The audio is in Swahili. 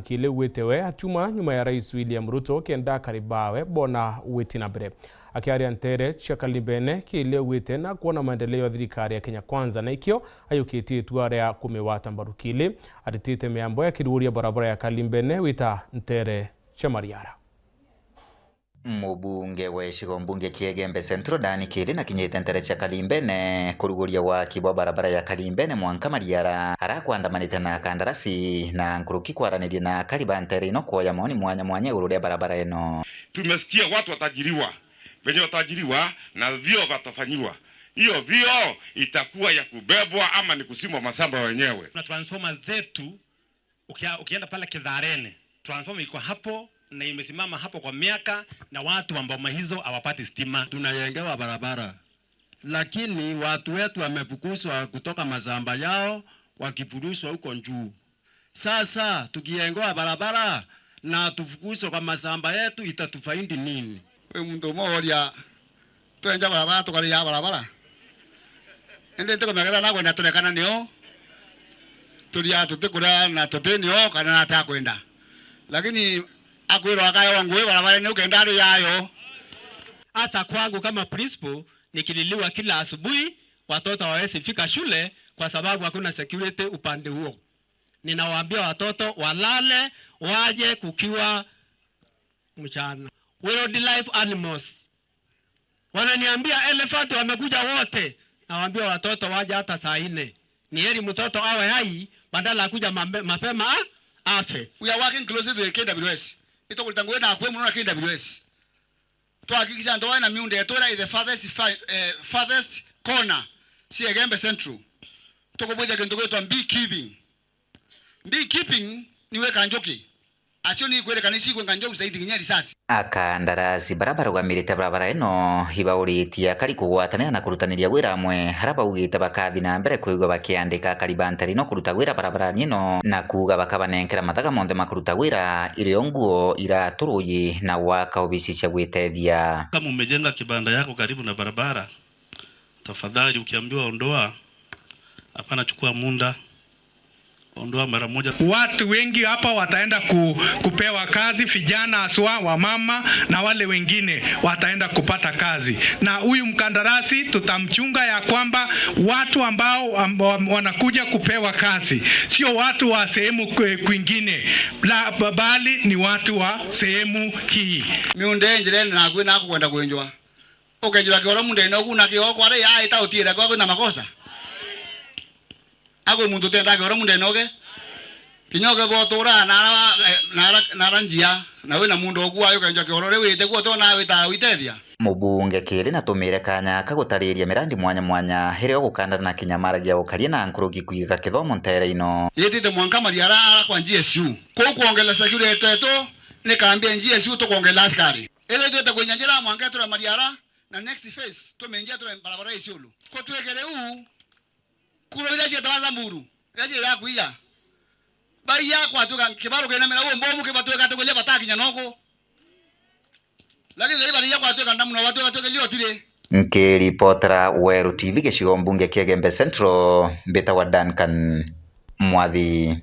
kile wetewe atuma nyuma ya Rais William Ruto kenda karibawe bona wetina bre akiaria ntere chakalimbene kile wete na kuona maendeleo ya thirikari ya Kenya Kwanza na ikio ayukiti tuare ya kumewata mbarukili atitite meambo ya kiruria barabara ya Kalimbene wita ntere chamariara. Mubunge wa icigo mbunge Kiegembe Central Dani Kili na kinyite ntere cia Kalimbene kuruguria waki wa barabara ya Kalimbene Mwanka Mariara arakwandamanite na kandarasi na nkuruki kwaranirie na Kalibantere ino kuoya maoni mwanya mwanya iguru ria barabara ino. Tumesikia watu watajiriwa, venye watajiriwa na vio watafanyiwa. Hiyo vio itakuwa ya kubebwa ama ni kusimwa masamba wenyewe. Na transformer zetu ukienda pale Kidharene, transformer iko hapo na imesimama hapo kwa miaka na watu ambao hizo hawapati stima. Tunayengewa barabara, lakini watu wetu wamefukuzwa kutoka mazamba yao wakifurushwa huko juu. Sasa tukiyengewa barabara na tufukuzwe kwa mazamba yetu itatufaidi nini? Mtu mmoja tuenja barabara tukalia barabara ende tuko megera na kwenda tunekana nio tulia tutikura na tutenio kana nataka kwenda, lakini akwiro akayo wangu barabara ni ukenda yayo. Asa kwangu kama principal nikililiwa kila asubuhi watoto hawawezi fika shule kwa sababu hakuna security upande huo. Ninawaambia watoto walale waje kukiwa mchana. Wildlife animals wananiambia elephant wamekuja wote, nawaambia watoto waje hata saa 4. Ni heri mtoto awe hai badala kuja mapema afe. We are working closely to the KWS. Ito kulitangwe na akwe mwana KWS. Tuhakikisha ndoa na miunde yetora is the farthest corner Kiegembe Central. Tukoboja kendo kwetu beekeeping. Beekeeping niwe kanjoki. Asioni kwele kanisi kwe kanjoki zaidi kinyari sasi. Akandarasi barabara gwamirite barabara ino hibauritia kari kugwatania na kurutaniria wira amwe haraba ugite bakathi na mbere kuigwa bakiandika Kalibantere no kuruta wira barabara nino na kuga bakabanenkera mathaga monde makuruta wira ile nguo iraturuyi na waka obisi cia gwitethia. Kama umejenga kibanda yako karibu na barabara, tafadhali ukiambiwa ondoa, hapana chukua munda, ondoa mara moja. Watu wengi hapa wataenda kupewa kazi, vijana aswa wa mama na wale wengine wataenda kupata kazi. Na huyu mkandarasi tutamchunga ya kwamba watu ambao wanakuja kupewa kazi sio watu wa sehemu kwingine, bali ni watu wa sehemu hii. Miunde njire na kwenda kwenda kwenjwa. Ukejura kioro munde no kuna kioro kware ya ita utira kwa na makosa. Ako mundu tenda kioro munde noge. Kinyoke gotora na ranjia na we na mundu ogwa yo kenja kioro re wite gwo to na wita witethia. Mubunge Kili na tumire kanya kagutariria mirandi mwanya mwanya hirio gukandana na kinyamaragia gukaria na nkuruki kuiga kithomo ntere ino. Yetite Mwanka Mariara kwa GSU. Ko kuongela security yetu ni kaambia GSU to kuongela askari. Ile ndio takunyanjira Mwanka tura Mariara na next phase tumenjia tura barabara isiulu. Ko tuegere kulo ile sheta wa Zamburu. Ile ya kuia. Baya kwa tuka kibaro kena mera wo mbomu ke batwe ka tokolia bataki nyanoko. Lakini ile bari ya kwa tuka ndamu na watu watoke lio tire. Nkiripotera Weru TV gicigo mbunge Kiegembe Central mbeta wa Duncan Mwathi.